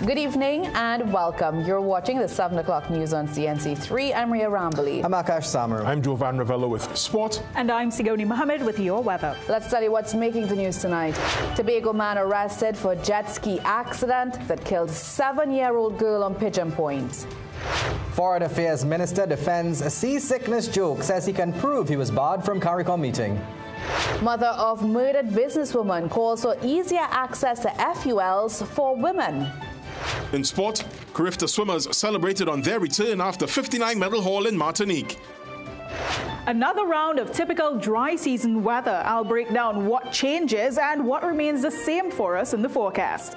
Good evening and welcome. You're watching the 7 o'clock news on CNC3. I'm Ria Rambali. I'm Akash Samaru. I'm Jovan Ravello with Sport. And I'm Sigoni Mohammed with your weather. Let's tell you what's making the news tonight. Tobago man arrested for jet ski accident that killed 7-year-old girl on Pigeon Point. Foreign Affairs Minister defends a seasickness joke, says he can prove he was barred from CARICOM meeting. Mother of murdered businesswoman calls for easier access to FULs for women. In sport, CARIFTA swimmers celebrated on their return after 59 medal haul in Martinique. Another round of typical dry season weather. I'll break down what changes and what remains the same for us in the forecast.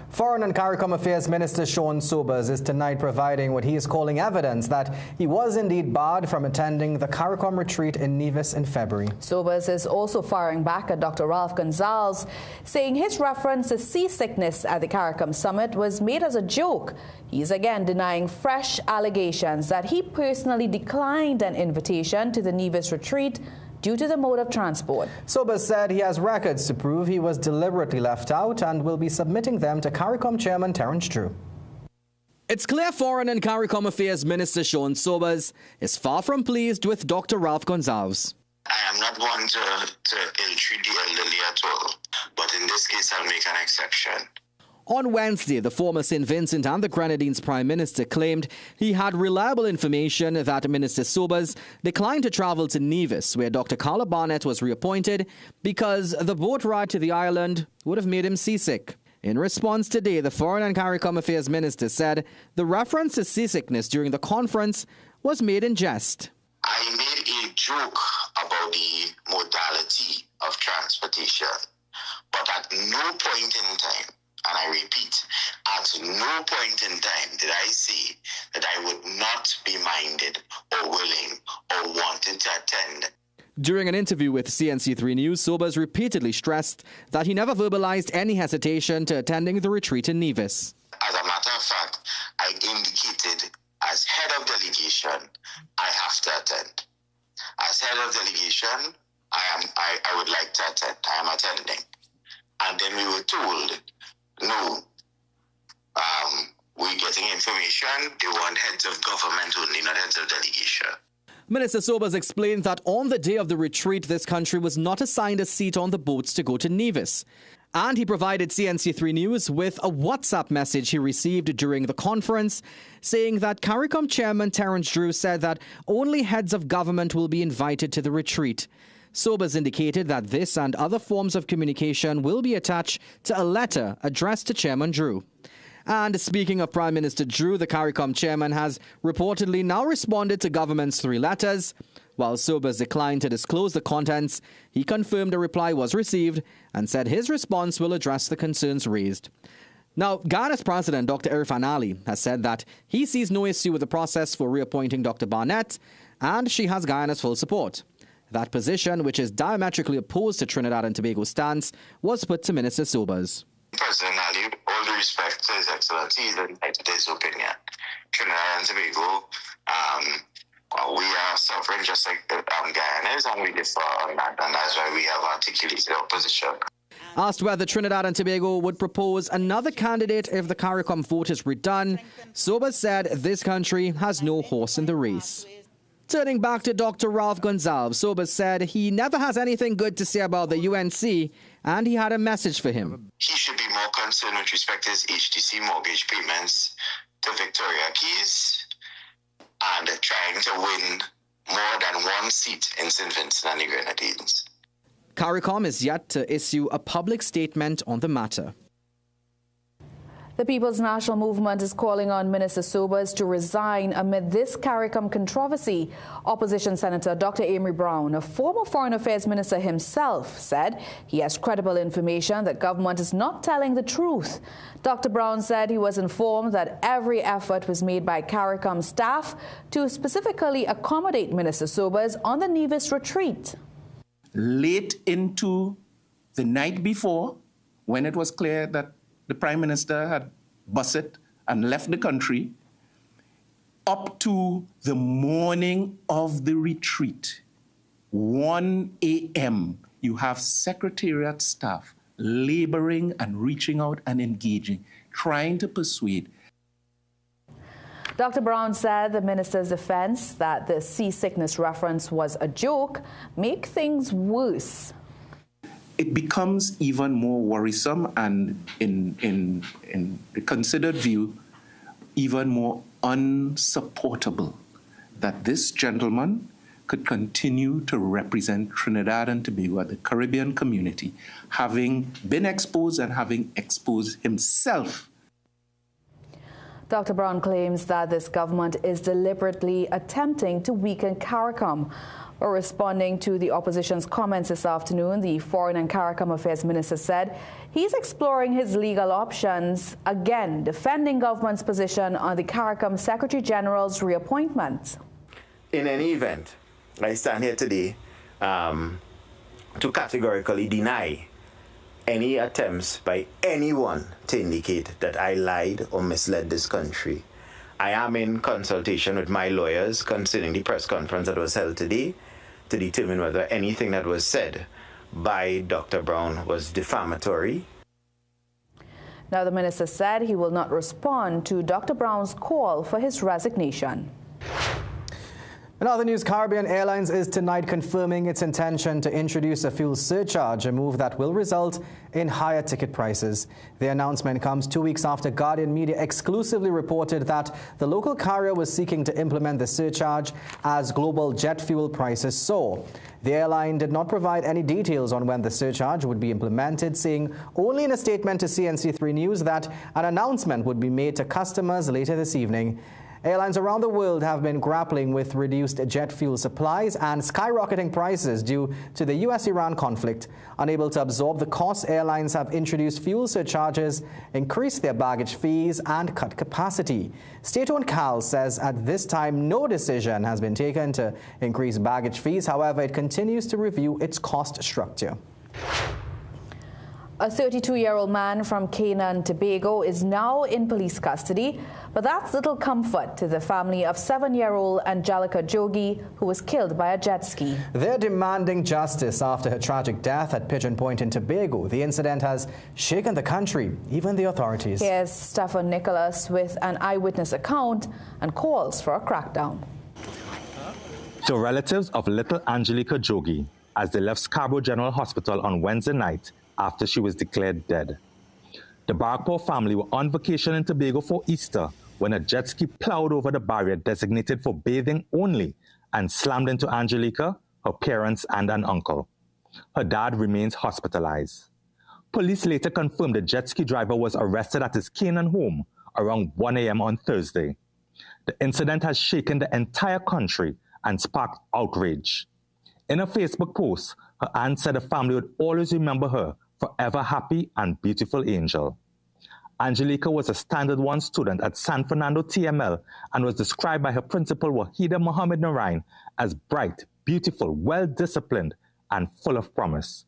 Foreign and CARICOM Affairs Minister Sean Sobers is tonight providing what he is calling evidence that he was indeed barred from attending the CARICOM retreat in Nevis in February. Sobers is also firing back at Dr. Ralph Gonzalez, saying his reference to seasickness at the CARICOM summit was made as a joke. He's again denying fresh allegations that he personally declined an invitation to the Nevis retreat due to the mode of transport. Sobers said he has records to prove he was deliberately left out and will be submitting them to CARICOM Chairman Terence Drew. It's clear Foreign and CARICOM Affairs Minister Sean Sobers is far from pleased with Dr. Ralph Gonzalez. I am not one to ill-treat the elderly at all, but in this case I'll make an exception. On Wednesday, the former St. Vincent and the Grenadines Prime Minister claimed he had reliable information that Minister Sobers declined to travel to Nevis, where Dr. Carla Barnett was reappointed, because the boat ride to the island would have made him seasick. In response today, the Foreign and CARICOM Affairs Minister said the reference to seasickness during the conference was made in jest. I made a joke about the modality of transportation, but at no point in time, and I repeat, at no point in time did I say that I would not be minded or willing or wanted to attend. During an interview with CNC3 News, Sobers repeatedly stressed that he never verbalized any hesitation to attending the retreat in Nevis. As a matter of fact, I indicated as head of delegation, I have to attend. As head of delegation, I would like to attend. I am attending. And then we were told, no, we're getting information. They want heads of government only, not heads of delegation. Minister Sobers explained that on the day of the retreat, this country was not assigned a seat on the boats to go to Nevis. And he provided CNC3 News with a WhatsApp message he received during the conference, saying that CARICOM Chairman Terence Drew said that only heads of government will be invited to the retreat. Sobers indicated that this and other forms of communication will be attached to a letter addressed to Chairman Drew. And speaking of Prime Minister Drew, the CARICOM chairman has reportedly now responded to government's 3 letters. While Sobers declined to disclose the contents, he confirmed a reply was received and said his response will address the concerns raised. Now, Ghana's President, Dr. Irfan Ali, has said that he sees no issue with the process for reappointing Dr. Barnett, and she has Guyana's full support. That position, which is diametrically opposed to Trinidad and Tobago's stance, was put to Minister Sobers. President Ali, all due respect to His Excellency, is entitled to his opinion. Trinidad and Tobago, we are sovereign just like Guyana is, and we differ on that, and that's why we have articulated our position. Asked whether Trinidad and Tobago would propose another candidate if the CARICOM vote is redone, Sobers said this country has no horse in the race. Turning back to Dr. Ralph Gonzalez, Sobers said he never has anything good to say about the UNC, and he had a message for him. He should be more concerned with respect to his HTC mortgage payments to Victoria Keys and trying to win more than 1 seat in St. Vincent and the Grenadines. CARICOM is yet to issue a public statement on the matter. The People's National Movement is calling on Minister Sobers to resign amid this CARICOM controversy. Opposition Senator Dr. Amory Brown, a former Foreign Affairs Minister himself, said he has credible information that government is not telling the truth. Dr. Brown said he was informed that every effort was made by CARICOM staff to specifically accommodate Minister Sobers on the Nevis retreat. Late into the night before, when it was clear that the Prime Minister had busted and left the country, up to the morning of the retreat, 1 a.m., you have Secretariat staff laboring and reaching out and engaging, trying to persuade. Dr. Brown said the minister's defense that the seasickness reference was a joke make things worse. It becomes even more worrisome and, in the considered view, even more unsupportable that this gentleman could continue to represent Trinidad and Tobago, the Caribbean community, having been exposed and having exposed himself. Dr. Brown claims that this government is deliberately attempting to weaken CARICOM. Responding to the opposition's comments this afternoon, the Foreign and CARICOM Affairs Minister said he's exploring his legal options, again defending government's position on the CARICOM Secretary General's reappointment. In any event, I stand here today to categorically deny any attempts by anyone to indicate that I lied or misled this country. I am in consultation with my lawyers concerning the press conference that was held today to determine whether anything that was said by Dr. Brown was defamatory. Now, the minister said he will not respond to Dr. Brown's call for his resignation. In other news, Caribbean Airlines is tonight confirming its intention to introduce a fuel surcharge, a move that will result in higher ticket prices. The announcement comes 2 weeks after Guardian Media exclusively reported that the local carrier was seeking to implement the surcharge as global jet fuel prices soar. The airline did not provide any details on when the surcharge would be implemented, saying only in a statement to CNC3 News that an announcement would be made to customers later this evening. Airlines around the world have been grappling with reduced jet fuel supplies and skyrocketing prices due to the U.S.-Iran conflict. Unable to absorb the costs, airlines have introduced fuel surcharges, increased their baggage fees, and cut capacity. State-owned CAL says at this time no decision has been taken to increase baggage fees. However, it continues to review its cost structure. A 32-year-old man from Canaan, Tobago is now in police custody, but that's little comfort to the family of 7-year-old Angelica Jogi, who was killed by a jet ski. They're demanding justice after her tragic death at Pigeon Point in Tobago. The incident has shaken the country, even the authorities. Here's Stephen Nicholas with an eyewitness account and calls for a crackdown. To relatives of little Angelica Jogi, as they left Scarborough General Hospital on Wednesday night, after she was declared dead. The Barkpaw family were on vacation in Tobago for Easter when a jet ski plowed over the barrier designated for bathing only and slammed into Angelica, her parents, and an uncle. Her dad remains hospitalized. Police later confirmed the jet ski driver was arrested at his Canaan home around 1 a.m. on Thursday. The incident has shaken the entire country and sparked outrage. In a Facebook post, her aunt said the family would always remember her forever happy and beautiful angel. Angelica was a Standard 1 student at San Fernando TML and was described by her principal Wahida Mohammed Narain as bright, beautiful, well-disciplined, and full of promise.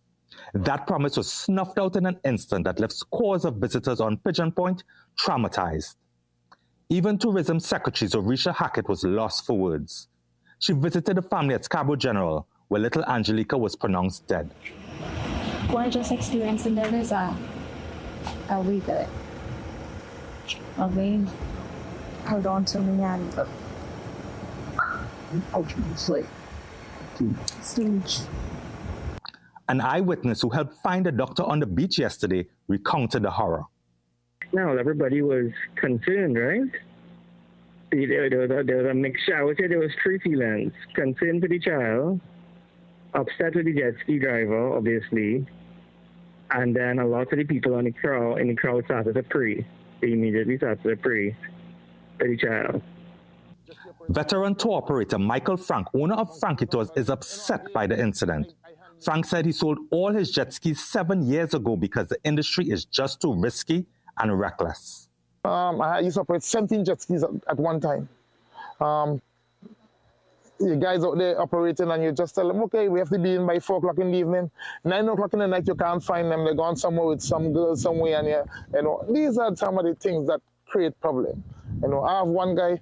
That promise was snuffed out in an instant that left scores of visitors on Pigeon Point traumatized. Even Tourism Secretary Zorisha Hackett was lost for words. She visited the family at Scarborough General, where little Angelica was pronounced dead. Gorgeous experience, and there is a rebuild. Okay, hold on to me and obviously. An eyewitness who helped find the doctor on the beach yesterday recounted the horror. Now everybody was concerned, right? There was a mixture. I would say there was three feelings: concern for the child, upset with the jet ski driver, obviously, and then a lot of the people in the crowd started to pray. They immediately started to pray for the child. Veteran tour operator Michael Frank, owner of Frankie Tours, is upset by the incident. Frank said he sold all his jet skis 7 years ago because the industry is just too risky and reckless. I used to operate 17 jet skis at one time. You guys out there operating and you just tell them, okay, we have to be in by 4 o'clock in the evening. 9 o'clock in the night, you can't find them. They're gone somewhere with some girl somewhere. And these are some of the things that create problem. I have one guy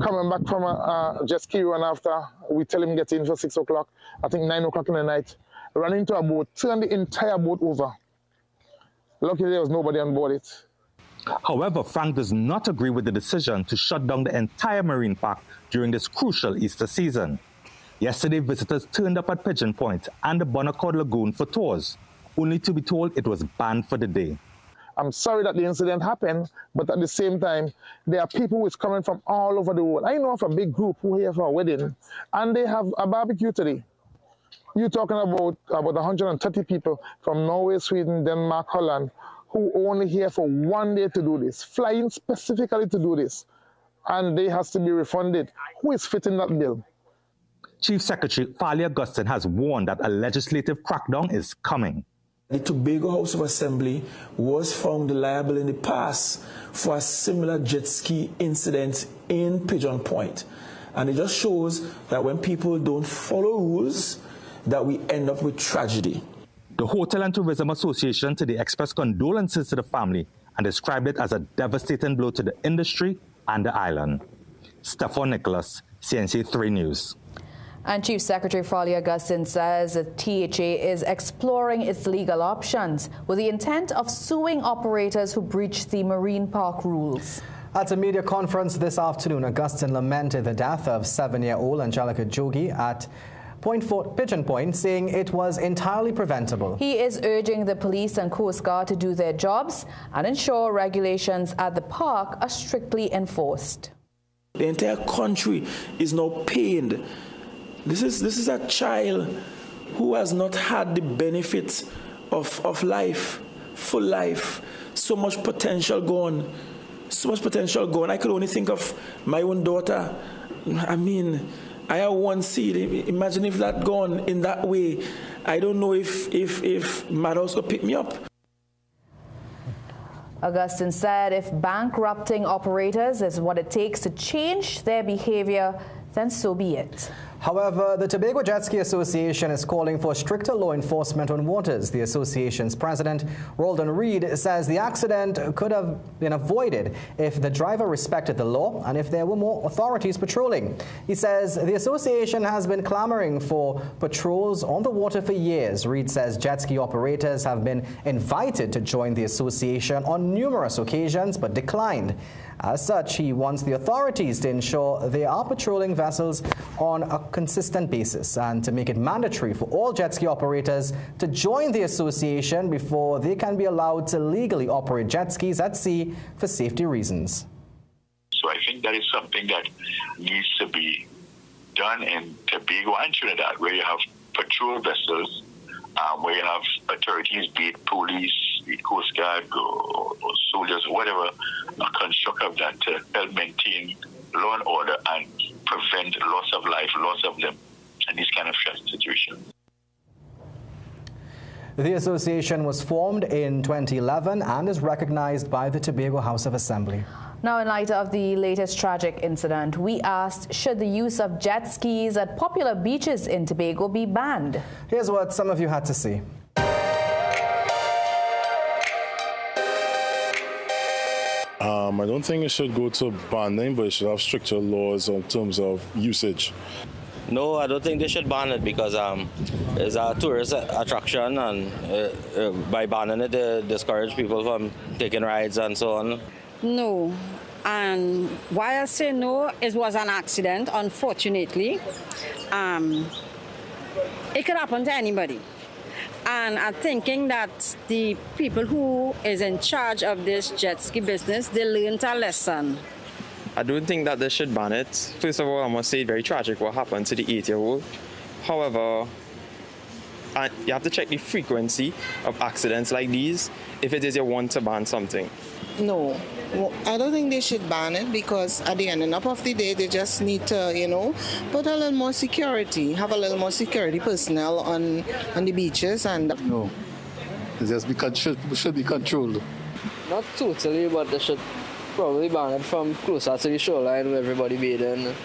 coming back from a jet ski run after. We tell him get in for 6 o'clock. I think 9 o'clock in the night. Run into a boat, turn the entire boat over. Luckily, there was nobody on board it. However, Frank does not agree with the decision to shut down the entire marine park during this crucial Easter season. Yesterday, visitors turned up at Pigeon Point and the Bonaccord Lagoon for tours, only to be told it was banned for the day. I'm sorry that the incident happened, but at the same time, there are people who is coming from all over the world. I know of a big group who are here for a wedding, and they have a barbecue today. You're talking about 130 people from Norway, Sweden, Denmark, Holland, who only here for one day to do this, flying specifically to do this, and they has to be refunded. Who is fitting that bill? Chief Secretary Farley Augustine has warned that a legislative crackdown is coming. The Tobago House of Assembly was found liable in the past for a similar jet ski incident in Pigeon Point. And it just shows that when people don't follow rules, that we end up with tragedy. The Hotel and Tourism Association today expressed condolences to the family and described it as a devastating blow to the industry and the island. Stefan Nicholas, CNC3 News. And Chief Secretary Farley Augustine says that THA is exploring its legal options with the intent of suing operators who breach the marine park rules. At a media conference this afternoon, Augustine lamented the death of 7-year-old Angelica Jogi at Pigeon Point, saying it was entirely preventable. He is urging the police and Coast Guard to do their jobs and ensure regulations at the park are strictly enforced. The entire country is now pained. This is a child who has not had the benefits of life, full life, so much potential gone, so much potential gone. I could only think of my own daughter. I mean, I have one seed. Imagine if that gone in that way. I don't know if Madhouse could pick me up. Augustine said if bankrupting operators is what it takes to change their behavior, then so be it. However, the Tobago Jet Ski Association is calling for stricter law enforcement on waters. The association's president, Roldan Reed, says the accident could have been avoided if the driver respected the law and if there were more authorities patrolling. He says the association has been clamoring for patrols on the water for years. Reed says jet ski operators have been invited to join the association on numerous occasions but declined. As such, he wants the authorities to ensure they are patrolling vessels on a consistent basis and to make it mandatory for all jet ski operators to join the association before they can be allowed to legally operate jet skis at sea for safety reasons. So I think that is something that needs to be done in Tobago and Trinidad, where you have patrol vessels, where you have authorities, be it police, be it Coast Guard, or soldiers, or whatever, construct of that to help maintain law and order and prevent loss of life, loss of limb, and these kind of situations. The association was formed in 2011 and is recognized by the Tobago House of Assembly. Now, in light of the latest tragic incident, we asked, should the use of jet skis at popular beaches in Tobago be banned? Here's what some of you had to say. I don't think it should go to banning, but it should have stricter laws in terms of usage. No, I don't think they should ban it because it's a tourist attraction, and by banning it, they discourage people from taking rides and so on. No, and why I say no, it was an accident, unfortunately. It could happen to anybody. And I'm thinking that the people who is in charge of this jet ski business, they learned a lesson. I don't think that they should ban it. First of all, I must say it's very tragic what happened to the 8-year-old. However, you have to check the frequency of accidents like these if it is your want to ban something. No, I don't think they should ban it because at the end of the day, they just need to, put a little more security, have a little more security personnel on the beaches. And no, it should be controlled. Not totally, but they should probably ban it from closer to the shoreline where everybody bathing.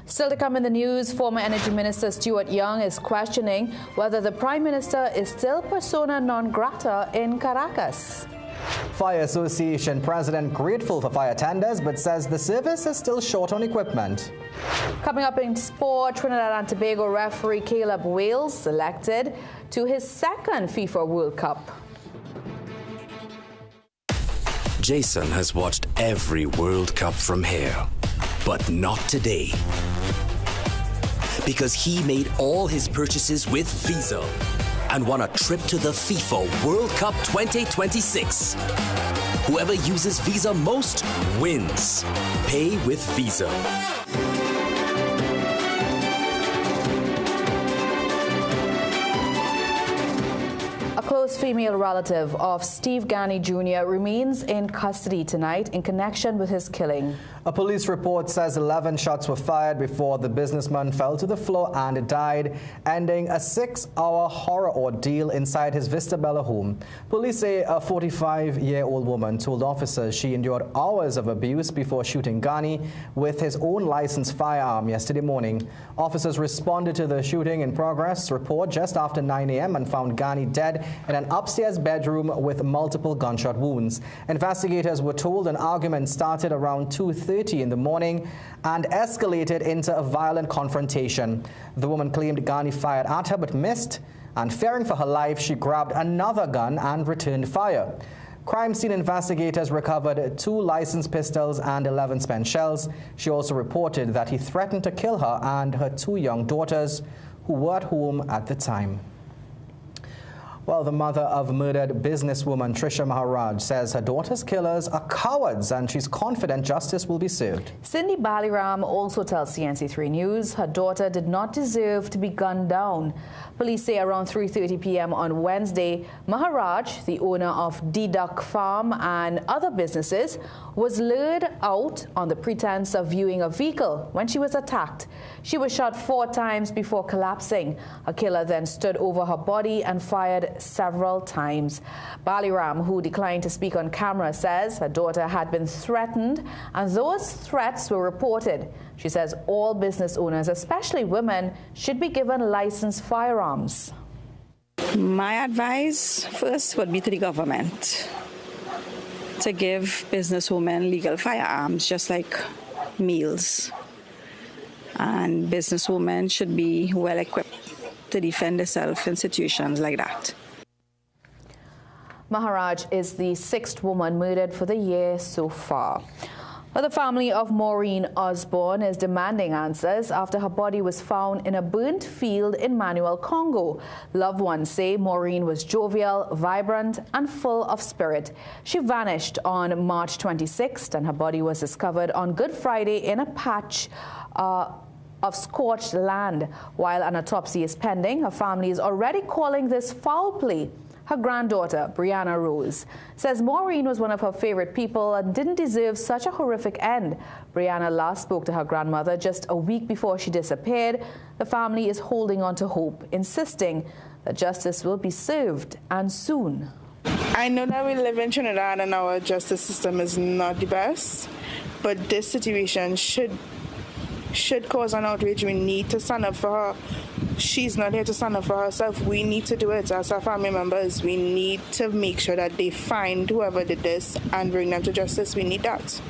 Still to come in the news, former Energy Minister Stuart Young is questioning whether the Prime Minister is still persona non grata in Caracas. Fire Association president grateful for fire tenders but says the service is still short on equipment. Coming up in sport, Trinidad and Tobago referee Caleb Wales selected to his second FIFA World Cup. Jason has watched every World Cup from here, but not today. Because he made all his purchases with Visa and won a trip to the FIFA World Cup 2026. Whoever uses Visa most wins. Pay with Visa. A close female relative of Steve Ghani Jr. remains in custody tonight in connection with his killing. A police report says 11 shots were fired before the businessman fell to the floor and died, ending a 6-hour horror ordeal inside his Vista Bella home. Police say a 45-year-old woman told officers she endured hours of abuse before shooting Ghani with his own licensed firearm yesterday morning. Officers responded to the shooting in progress report just after 9 a.m. and found Ghani dead in an upstairs bedroom with multiple gunshot wounds. Investigators were told an argument started around 2:30 in the morning and escalated into a violent confrontation. The woman claimed Ghani fired at her but missed, and fearing for her life, she grabbed another gun and returned fire. Crime scene investigators recovered 2 licensed pistols and 11 spent shells. She also reported that he threatened to kill her and her 2 young daughters, who were at home at the time. Well, the mother of murdered businesswoman Trisha Maharaj says her daughter's killers are cowards and she's confident justice will be served. Cindy Baliram also tells CNC3 News her daughter did not deserve to be gunned down. Police say around 3:30 p.m. on Wednesday, Maharaj, the owner of D-Duck Farm and other businesses, was lured out on the pretense of viewing a vehicle when she was attacked. She was shot 4 times before collapsing. A killer then stood over her body and fired several times. Baliram, who declined to speak on camera, says her daughter had been threatened and those threats were reported. She says all business owners, especially women, should be given licensed firearms. My advice first would be to the government to give businesswomen legal firearms, just like meals. And businesswomen should be well equipped to defend themselves in situations like that. Maharaj is the 6th woman murdered for the year so far. The family of Maureen Osborne is demanding answers after her body was found in a burnt field in Manuel Congo. Loved ones say Maureen was jovial, vibrant, and full of spirit. She vanished on March 26th, and her body was discovered on Good Friday in a patch of scorched land. While an autopsy is pending, her family is already calling this foul play. Her granddaughter, Brianna Rose, says Maureen was one of her favorite people and didn't deserve such a horrific end. Brianna last spoke to her grandmother just a week before she disappeared. The family is holding on to hope, insisting that justice will be served, and soon. I know that we live in Trinidad and our justice system is not the best, but this situation should cause an outrage. We need to stand up for her. She's not here to stand up for herself. We need to do it as our family members. We need to make sure that they find whoever did this and bring them to justice. We need that.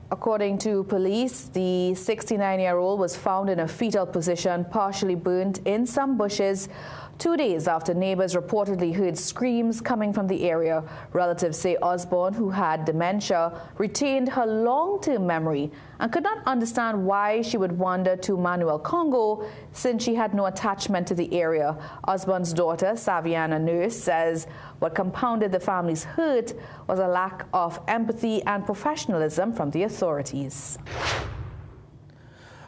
According to police, the 69-year-old was found in a fetal position, partially burnt in some bushes, 2 days after neighbors reportedly heard screams coming from the area. Relatives say Osborne, who had dementia, retained her long-term memory and could not understand why she would wander to Manuel Congo since she had no attachment to the area. Osborne's daughter, Saviana Nurse, says what compounded the family's hurt was a lack of empathy and professionalism from the authorities.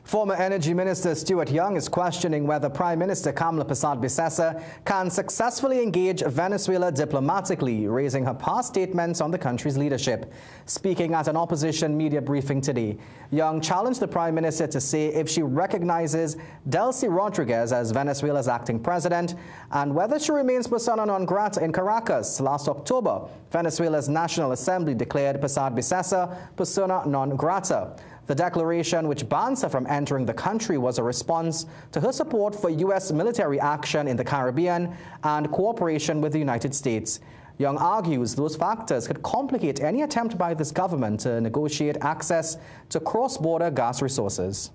Former Energy Minister Stuart Young is questioning whether Prime Minister Kamala Persad-Bissessar can successfully engage Venezuela diplomatically, raising her past statements on the country's leadership. Speaking at an opposition media briefing today, Young challenged the Prime Minister to say if she recognizes Delcy Rodriguez as Venezuela's acting president and whether she remains persona non grata in Caracas. Last October, Venezuela's National Assembly declared Persad-Bissessar persona non grata. The declaration, which bans her from entering the country, was a response to her support for U.S. military action in the Caribbean and cooperation with the United States. Young argues those factors could complicate any attempt by this government to negotiate access to cross-border gas resources.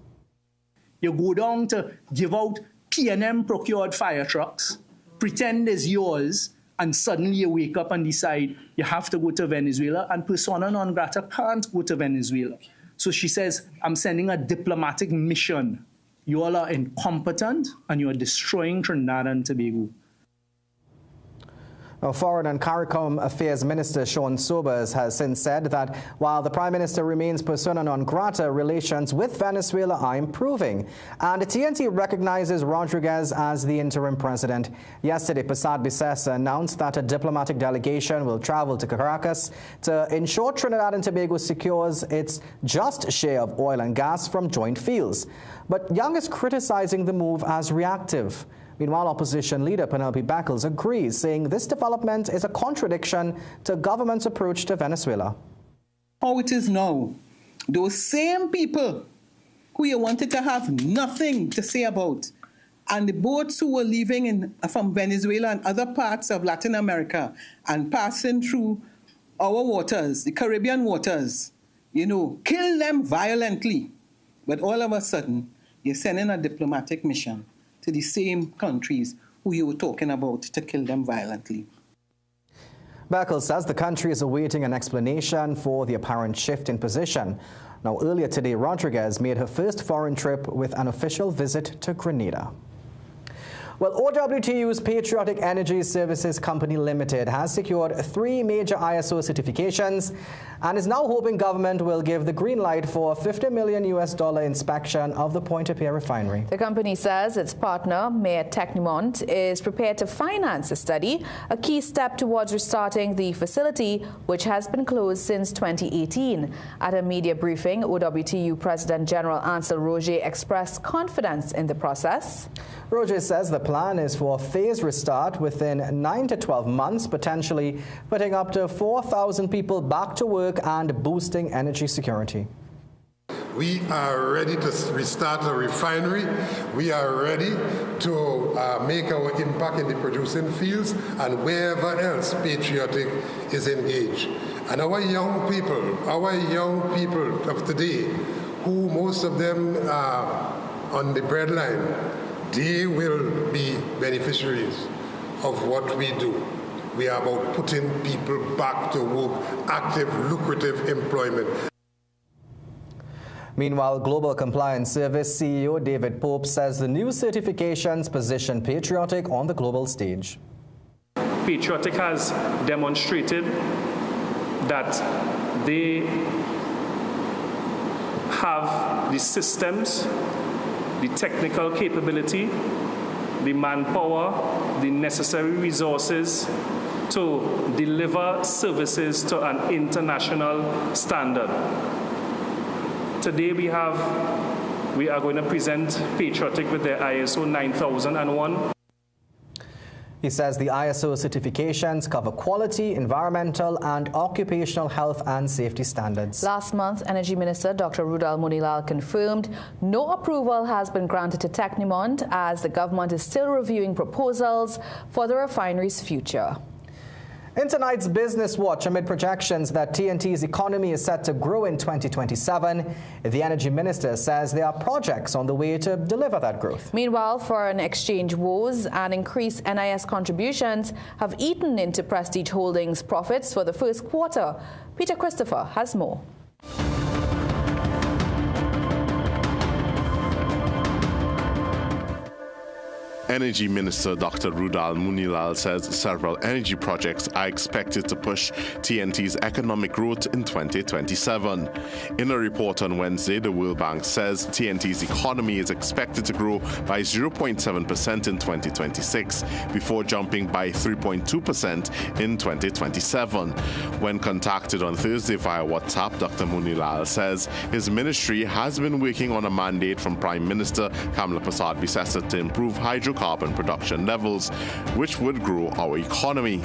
You go down to give out P&M procured fire trucks, pretend it's yours, and suddenly you wake up and decide you have to go to Venezuela, and persona non grata can't go to Venezuela. So she says, I'm sending a diplomatic mission. You all are incompetent and you're destroying Trinidad and Tobago. Now, Foreign and CARICOM Affairs Minister Sean Sobers has since said that while the Prime Minister remains persona non grata, relations with Venezuela are improving. And the TNT recognizes Rodriguez as the interim president. Yesterday, Prasad Bisesa announced that a diplomatic delegation will travel to Caracas to ensure Trinidad and Tobago secures its just share of oil and gas from joint fields. But Young is criticizing the move as reactive. Meanwhile, opposition leader Penelope Beckles agrees, saying this development is a contradiction to government's approach to Venezuela. How it is now, those same people who you wanted to have nothing to say about, and the boats who were leaving from Venezuela and other parts of Latin America and passing through our waters, the Caribbean waters, kill them violently. But all of a sudden, you're sending a diplomatic mission to the same countries who you were talking about to kill them violently. Beckles says the country is awaiting an explanation for the apparent shift in position. Now, earlier today, Rodriguez made her first foreign trip with an official visit to Grenada. Well, OWTU's Patriotic Energy Services Company Limited has secured 3 major ISO certifications and is now hoping government will give the green light for a $50 million inspection of the Point Fortin refinery. The company says its partner, Mayor Technimont, is prepared to finance the study, a key step towards restarting the facility, which has been closed since 2018. At a media briefing, OWTU President General Ansel Roger expressed confidence in the process. Roger says the plan is for a phased restart within 9 to 12 months, potentially putting up to 4,000 people back to work and boosting energy security. We are ready to restart the refinery. We are ready to make our impact in the producing fields and wherever else Patriotic is engaged. And our young people of today, who most of them are on the breadline, they will be beneficiaries of what we do. We are about putting people back to work, active, lucrative employment. Meanwhile, Global Compliance Service CEO David Pope says the new certifications position Patriotic on the global stage. Patriotic has demonstrated that they have the systems, the technical capability, the manpower, the necessary resources to deliver services to an international standard. Today we are going to present Patriotic with their ISO 9001. He says the ISO certifications cover quality, environmental and occupational health and safety standards. Last month, Energy Minister Dr. Rudal Munilal confirmed no approval has been granted to Technimont as the government is still reviewing proposals for the refinery's future. In tonight's Business Watch, amid projections that TNT's economy is set to grow in 2027, the Energy Minister says there are projects on the way to deliver that growth. Meanwhile, foreign exchange woes and increased NIS contributions have eaten into Prestige Holdings' profits for the first quarter. Peter Christopher has more. Energy Minister Dr. Rudal Munilal says several energy projects are expected to push TNT's economic growth in 2027. In a report on Wednesday, the World Bank says TNT's economy is expected to grow by 0.7% in 2026 before jumping by 3.2% in 2027. When contacted on Thursday via WhatsApp, Dr. Munilal says his ministry has been working on a mandate from Prime Minister Kamla Prasad Bisesa to improve hydrocarbon production levels, which would grow our economy.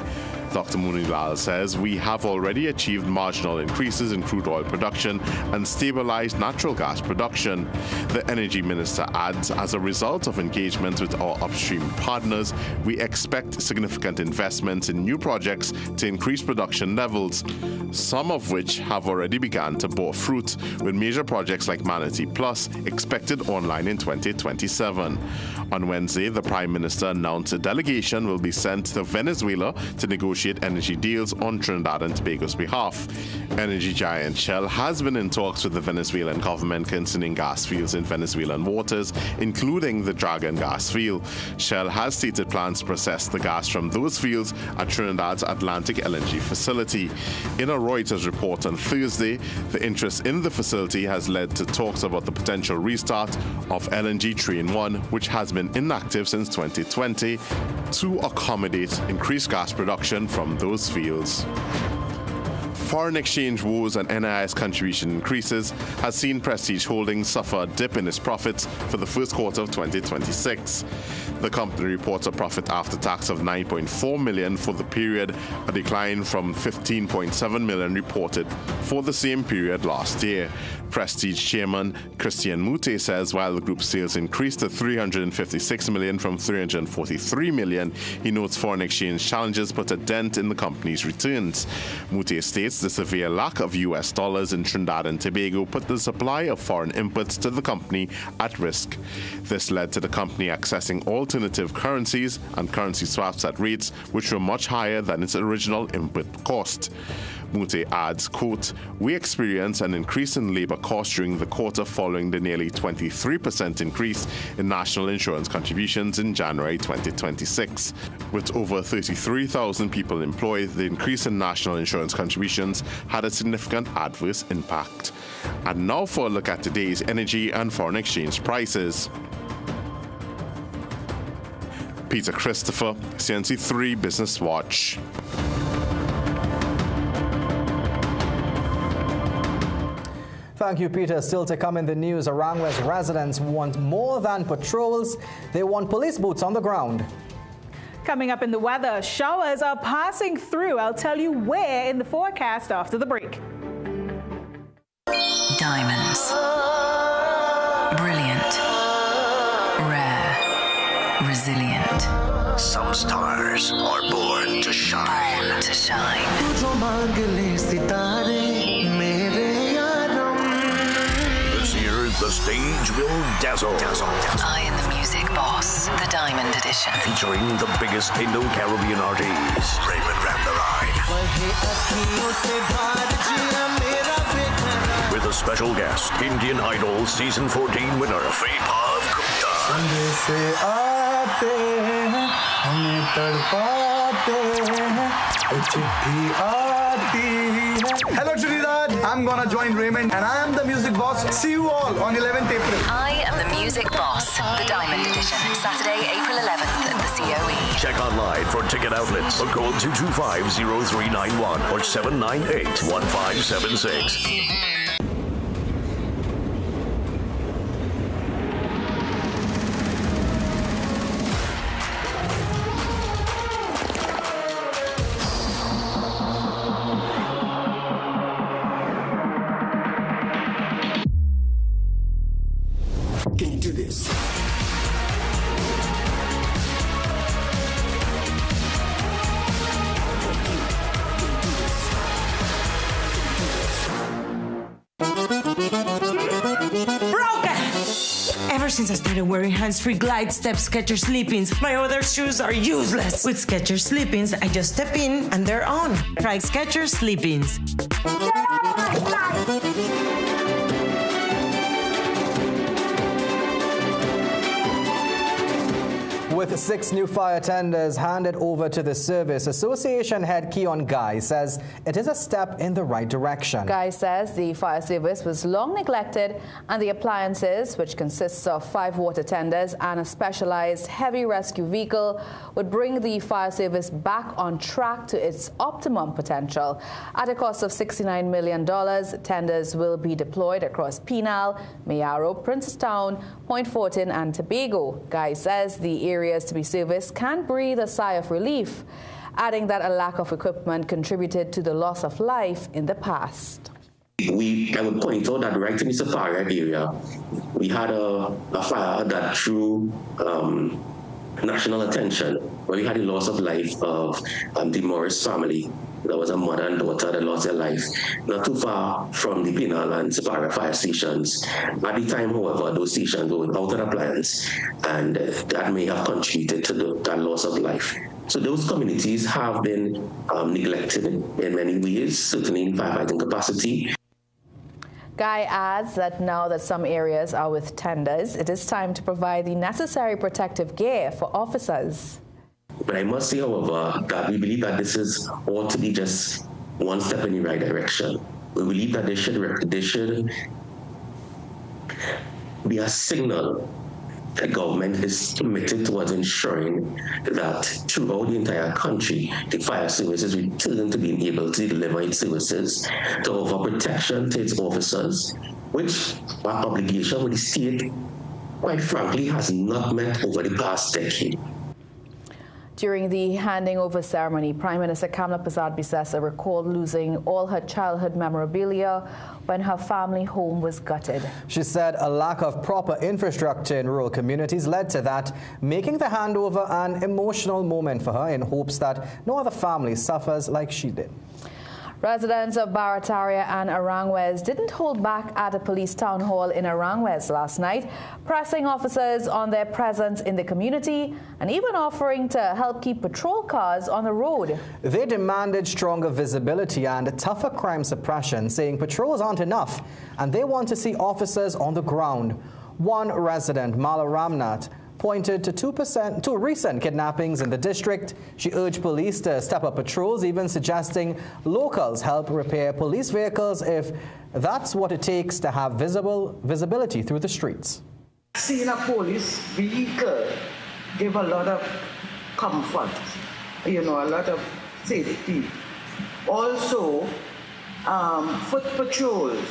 Dr. Munilal says we have already achieved marginal increases in crude oil production and stabilized natural gas production. The Energy Minister adds, as a result of engagement with our upstream partners, we expect significant investments in new projects to increase production levels, some of which have already begun to bear fruit, with major projects like Manatee Plus expected online in 2027. On Wednesday, the Prime Minister announced a delegation will be sent to Venezuela to negotiate energy deals on Trinidad and Tobago's behalf. Energy giant Shell has been in talks with the Venezuelan government concerning gas fields in Venezuelan waters, including the Dragon gas field. Shell has stated plans to process the gas from those fields at Trinidad's Atlantic LNG facility. In a Reuters report on Thursday, the interest in the facility has led to talks about the potential restart of LNG Train 1, which has been inactive since 2020, to accommodate increased gas production from those fields. Foreign exchange woes and NIS contribution increases has seen Prestige Holdings suffer a dip in its profits for the first quarter of 2026. The company reports a profit after tax of $9.4 million for the period, a decline from $15.7 million reported for the same period last year. Prestige chairman Christian Mute says while the group's sales increased to $356 million from $343 million, he notes foreign exchange challenges put a dent in the company's returns. Mute states the severe lack of US dollars in Trinidad and Tobago put the supply of foreign inputs to the company at risk. This led to the company accessing alternative currencies and currency swaps at rates which were much higher than its original input cost. Mute adds, quote, "We experienced an increase in labor costs during the quarter following the nearly 23% increase in national insurance contributions in January 2026. With over 33,000 people employed, the increase in national insurance contributions had a significant adverse impact." And now for a look at today's energy and foreign exchange prices. Peter Christopher, CNC3 Business Watch. Thank you, Peter. Still to come in the news, Aranguez residents want more than patrols. They want police boots on the ground. Coming up in the weather, showers are passing through. I'll tell you where in the forecast after the break. Diamonds. Brilliant. Rare. Resilient. Some stars are born to shine. Born to shine. The stage will dazzle. I am the music boss, the Diamond Edition. Featuring the biggest Indo-Caribbean artists. Raymond Ramdarai. With a special guest, Indian Idol Season 14 winner, Vaibhav Gupta. Hello Trinidad, I'm gonna join Raymond and I am the music boss. See you all on 11th April. I am the music boss, the Diamond Edition. Saturday, April 11th at the COE. Check online for ticket outlets or call 225-0391 or 798-1576. Can you do this? Ever since I started wearing hands-free Glide Step Skechers Sleep-ins, my other shoes are useless. With Skechers Sleep-ins, I just step in and they're on. Try Skechers Sleep-ins. With 6 new fire tenders handed over to the service, Association head Keon Guy says it is a step in the right direction. Guy says the fire service was long neglected and the appliances, which consists of 5 water tenders and a specialized heavy rescue vehicle, would bring the fire service back on track to its optimum potential. At a cost of $69 million, tenders will be deployed across Penal, Mayaro, Princestown, Point Fortin and Tobago. Guy says the areas to be serviced can breathe a sigh of relief. adding that a lack of equipment contributed to the loss of life in the past. I would point out that right in the Sapara area, we had a fire that drew national attention, where we had the loss of life of the Morris family. There was a mother and daughter that lost their life not too far from the Pinal and Sapara fire stations. At the time, however, those stations were without an appliance, and that may have contributed to that loss of life. So those communities have been neglected in many ways, certainly in firefighting capacity. Guy adds that now that some areas are with tenders, it is time to provide the necessary protective gear for officers. But I must say, however, that we believe that this is ought to be just one step in the right direction. We believe that there should be a signal that government is committed towards ensuring that throughout the entire country, the fire services return to being able to deliver its services, to offer protection to its officers, which our obligation with the state, quite frankly, has not met over the past decade. During the handing over ceremony, Prime Minister Kamla Persad-Bissessar recalled losing all her childhood memorabilia when her family home was gutted. She said a lack of proper infrastructure in rural communities led to that, making the handover an emotional moment for her in hopes that no other family suffers like she did. Residents of Barataria and Arangwes didn't hold back at a police town hall in Arangwes last night, pressing officers on their presence in the community and even offering to help keep patrol cars on the road. They demanded stronger visibility and tougher crime suppression, saying patrols aren't enough and they want to see officers on the ground. One resident, Mala Ramnath, pointed to two recent kidnappings in the district. She urged police to step up patrols, even suggesting locals help repair police vehicles if that's what it takes to have visibility through the streets. Seeing a police vehicle give a lot of comfort, a lot of safety. Also, foot patrols.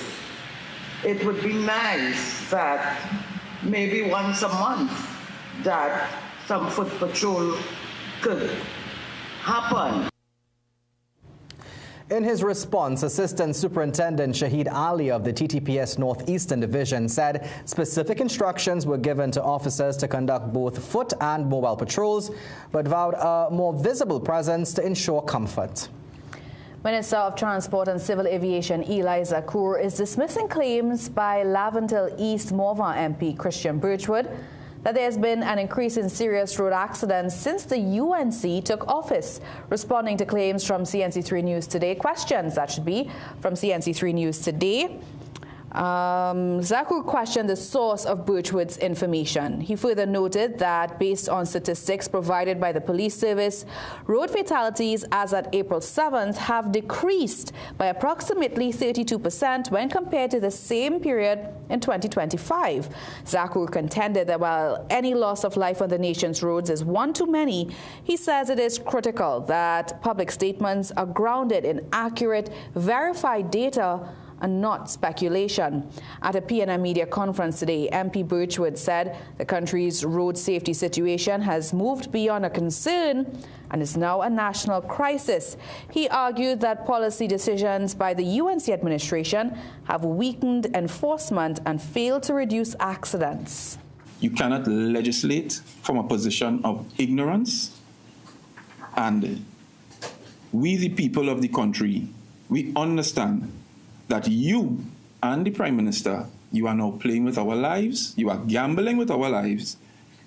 It would be nice that maybe once a month that some foot patrol could happen. In his response, Assistant Superintendent Shahid Ali of the TTPS Northeastern Division said specific instructions were given to officers to conduct both foot and mobile patrols, but vowed a more visible presence to ensure comfort. Minister of Transport and Civil Aviation Eli Zakur is dismissing claims by Laventille East Morvan MP Christian Birchwood that there's been an increase in serious road accidents since the UNC took office. Responding to claims from CNC3 News Today, questions that should be from CNC3 News Today, Zakur questioned the source of Birchwood's information. He further noted that based on statistics provided by the police service, road fatalities as at April 7th have decreased by approximately 32% when compared to the same period in 2025. Zakur contended that while any loss of life on the nation's roads is one too many, he says it is critical that public statements are grounded in accurate, verified data and not speculation. At a PNM media conference today, MP Birchwood said the country's road safety situation has moved beyond a concern and is now a national crisis. He argued that policy decisions by the UNC administration have weakened enforcement and failed to reduce accidents. You cannot legislate from a position of ignorance, and we, the people of the country, we understand that you and the Prime Minister, you are now playing with our lives, you are gambling with our lives,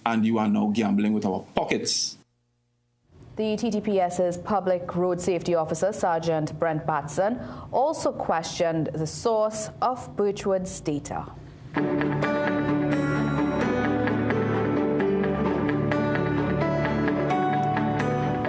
and you are now gambling with our pockets. The TTPS's Public Road Safety Officer, Sergeant Brent Batson, also questioned the source of Birchwood's data.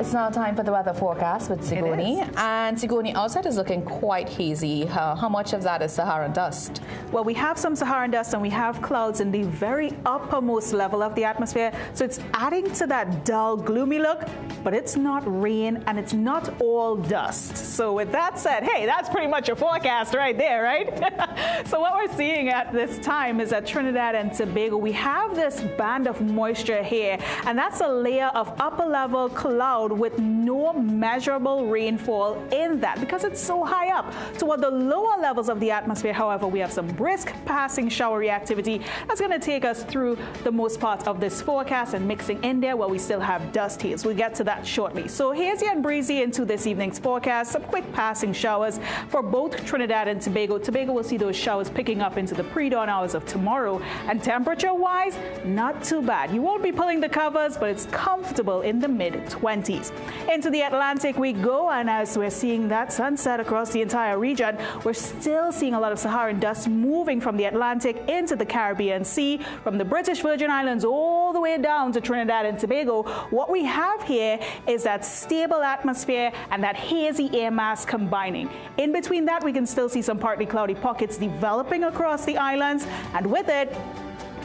It's now time for the weather forecast with Sigoni. And Sigoni, outside is looking quite hazy. How much of that is Saharan dust? Well, we have some Saharan dust and we have clouds in the very uppermost level of the atmosphere. So it's adding to that dull, gloomy look, but it's not rain and it's not all dust. So with that said, hey, that's pretty much a forecast right there, right? So what we're seeing at this time is at Trinidad and Tobago, we have this band of moisture here, and that's a layer of upper level cloud with no measurable rainfall in that because it's so high up. Toward the lower levels of the atmosphere, however, we have some brisk passing showery activity that's going to take us through the most part of this forecast and mixing in there where we still have dust haze. We'll get to that shortly. So hazy and breezy into this evening's forecast. Some quick passing showers for both Trinidad and Tobago. Tobago will see those showers picking up into the pre-dawn hours of tomorrow. And temperature-wise, not too bad. You won't be pulling the covers, but it's comfortable in the mid-20s. Into the Atlantic we go, and as we're seeing that sunset across the entire region, we're still seeing a lot of Saharan dust moving from the Atlantic into the Caribbean Sea, from the British Virgin Islands all the way down to Trinidad and Tobago. What we have here is that stable atmosphere and that hazy air mass combining. In between that, we can still see some partly cloudy pockets developing across the islands, and with it,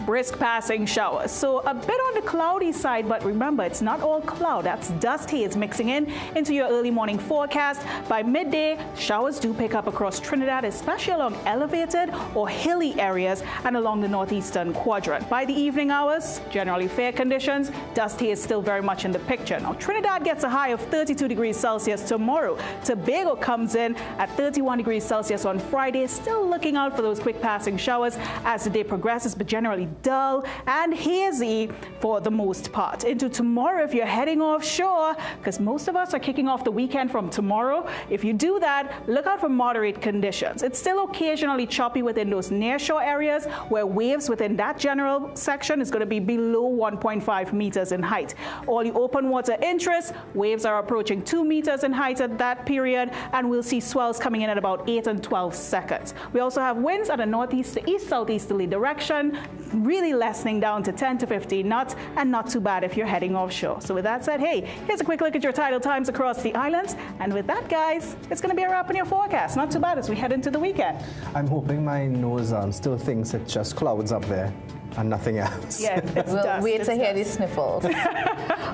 brisk passing showers. So a bit on the cloudy side, but remember, it's not all cloud. That's dust haze mixing in into your early morning forecast. By midday, showers do pick up across Trinidad, especially along elevated or hilly areas and along the northeastern quadrant. By the evening hours, generally fair conditions. Dust haze still very much in the picture. Now, Trinidad gets a high of 32 degrees Celsius tomorrow. Tobago comes in at 31 degrees Celsius on Friday. Still looking out for those quick passing showers as the day progresses, but generally dull and hazy for the most part. Into tomorrow, if you're heading offshore, because most of us are kicking off the weekend from tomorrow, if you do that, look out for moderate conditions. It's still occasionally choppy within those nearshore areas where waves within that general section is going to be below 1.5 meters in height. All the open water interests, waves are approaching 2 meters in height at that period, and we'll see swells coming in at about 8 and 12 seconds. We also have winds at a northeast to east southeasterly direction, really lessening down to 10 to 15 knots, and not too bad if you're heading offshore. So with that said, hey, here's a quick look at your tidal times across the islands. And with that, guys, it's going to be a wrap on your forecast. Not too bad as we head into the weekend. I'm hoping my nose still thinks it's just clouds up there and nothing else. Yeah, it's we'll dust, wait it's to hear dust. these sniffles. All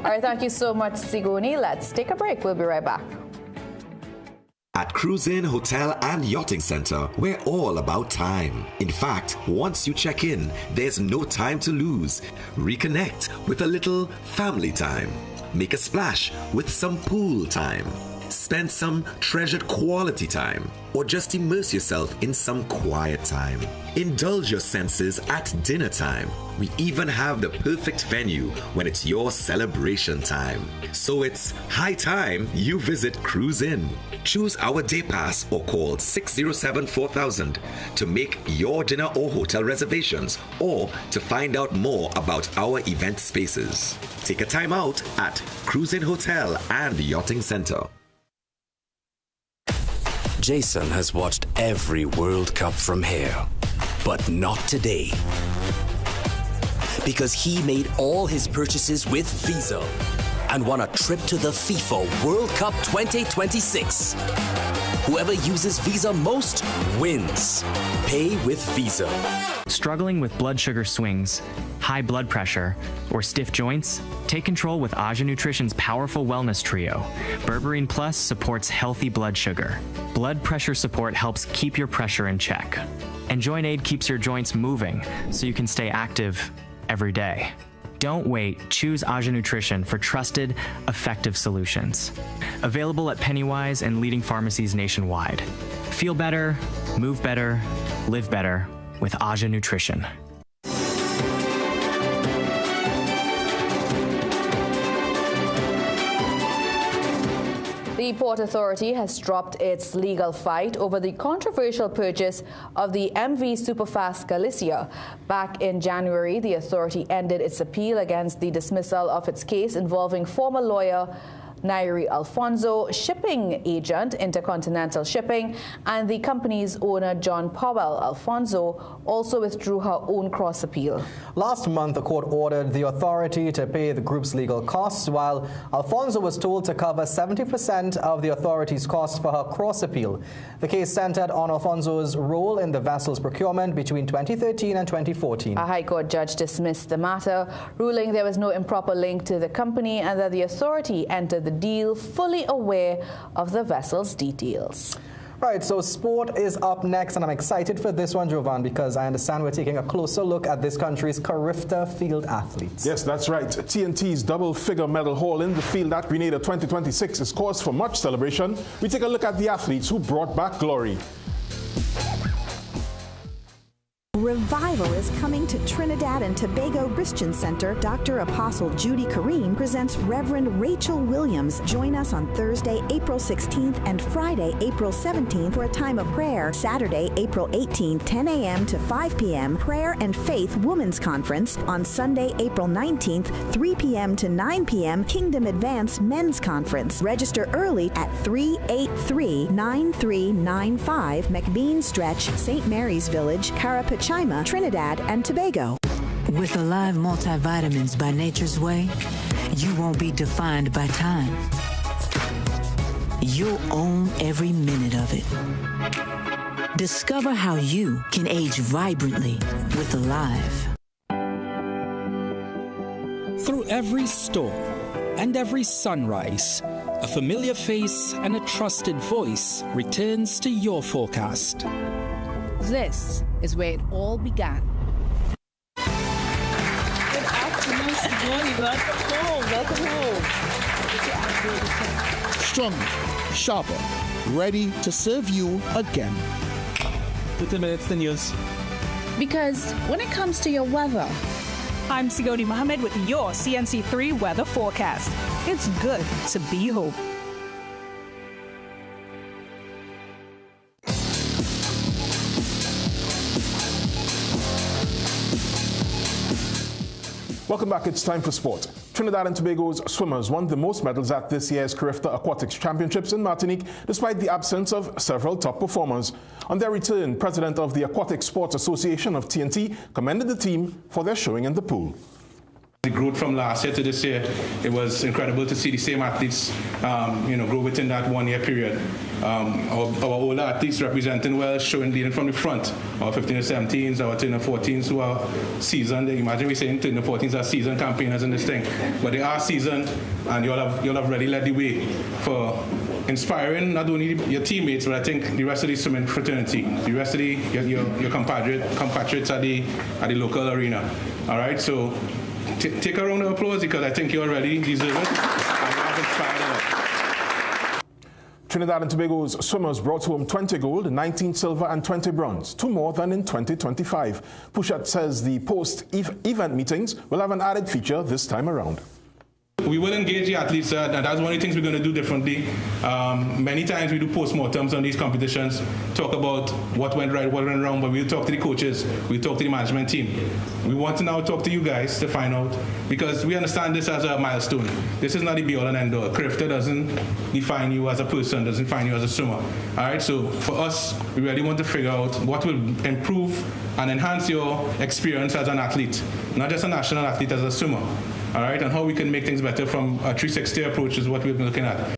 right, thank you so much, Sigoni. Let's take a break. We'll be right back. At Cruise In Hotel and Yachting Center, we're all about time. In fact, once you check in, there's no time to lose. Reconnect with a little family time. Make a splash with some pool time. Spend some treasured quality time, or just immerse yourself in some quiet time. Indulge your senses at dinner time. We even have the perfect venue when it's your celebration time. So it's high time you visit Cruise In. Choose our day pass or call 607-4000 to make your dinner or hotel reservations or to find out more about our event spaces. Take a time out at Cruise In Hotel and Yachting Center. Jason has watched every World Cup from here, but not today. Because he made all his purchases with Visa and won a trip to the FIFA World Cup 2026. Whoever uses Visa most wins. Pay with Visa. Struggling with blood sugar swings, high blood pressure, or stiff joints? Take control with Aja Nutrition's powerful wellness trio. Berberine Plus supports healthy blood sugar. Blood pressure support helps keep your pressure in check. And Joint Aid keeps your joints moving so you can stay active every day. Don't wait. Choose Aja Nutrition for trusted, effective solutions. Available at Pennywise and leading pharmacies nationwide. Feel better, move better, live better with Aja Nutrition. The Port Authority has dropped its legal fight over the controversial purchase of the MV Superfast Galicia. Back in January, the authority ended its appeal against the dismissal of its case involving former lawyer Nairi Alfonso, shipping agent Intercontinental Shipping, and the company's owner John Powell. Alfonso also withdrew her own cross appeal. Last month, the court ordered the authority to pay the group's legal costs, while Alfonso was told to cover 70% of the authority's costs for her cross appeal. The case centered on Alfonso's role in the vessel's procurement between 2013 and 2014. A High Court judge dismissed the matter, ruling there was no improper link to the company and that the authority entered the deal fully aware of the vessel's details. Right, so sport is up next, and I'm excited for this one, Jovan, because I understand we're taking a closer look at this country's CARIFTA field athletes. Yes, that's right. TNT's double-figure medal haul in the field at Grenada 2026 is cause for much celebration. We take a look at the athletes who brought back glory. Revival is coming to Trinidad and Tobago Christian Center. Dr. Apostle Judy Kareem presents Reverend Rachel Williams. Join us on Thursday, April 16th and Friday, April 17th for a time of prayer. Saturday, April 18th, 10 a.m. to 5 p.m. Prayer and Faith Women's Conference. On Sunday, April 19th, 3 p.m. to 9 p.m. Kingdom Advance Men's Conference. Register early at 383-9395 McBean Stretch, St. Mary's Village, Carapachima, Trinidad and Tobago. With Alive Multivitamins by Nature's Way, you won't be defined by time. You'll own every minute of it. Discover how you can age vibrantly with Alive. Through every storm and every sunrise, a familiar face and a trusted voice returns to your forecast. This is where it all began. Good afternoon, Sigourney. Welcome home. Welcome home. Stronger, sharper, ready to serve you again. 2 minutes, the news. Because when it comes to your weather, I'm Sigourney Mohammed with your CNC3 weather forecast. It's good to be home. Welcome back. It's time for sport. Trinidad and Tobago's swimmers won the most medals at this year's CARIFTA Aquatics Championships in Martinique, despite the absence of several top performers. On their return, President of the Aquatic Sports Association of TNT commended the team for their showing in the pool. The growth from last year to this year, it was incredible to see the same athletes, grow within that 1 year period. Our older athletes representing well, showing leading from the front. Our 15 and 17s, our 10 and 14s who are seasoned. Imagine we saying 10 and 14s are seasoned campaigners in this thing, but they are seasoned, and you all have really led the way for inspiring not only your teammates, but I think the rest of the swimming fraternity, the rest of your compatriots at the local arena. All right, so. Take a round of applause because I think you already deserve it. And you have inspired us. Trinidad and Tobago's swimmers brought home 20 gold, 19 silver and 20 bronze, 2 more than in 2025. Pushat says the post-event meetings will have an added feature this time around. We will engage the athletes, and that's one of the things we're going to do differently. Many times we do post-mortems on these competitions, talk about what went right, what went wrong, but we'll talk to the coaches, we'll talk to the management team. We want to now talk to you guys to find out, because we understand this as a milestone. This is not the be-all and end-all. CARIFTA doesn't define you as a person, doesn't define you as a swimmer. All right, so for us, we really want to figure out what will improve and enhance your experience as an athlete, not just a national athlete, as a swimmer. All right, and how we can make things better from a 360 approach is what we've been looking at.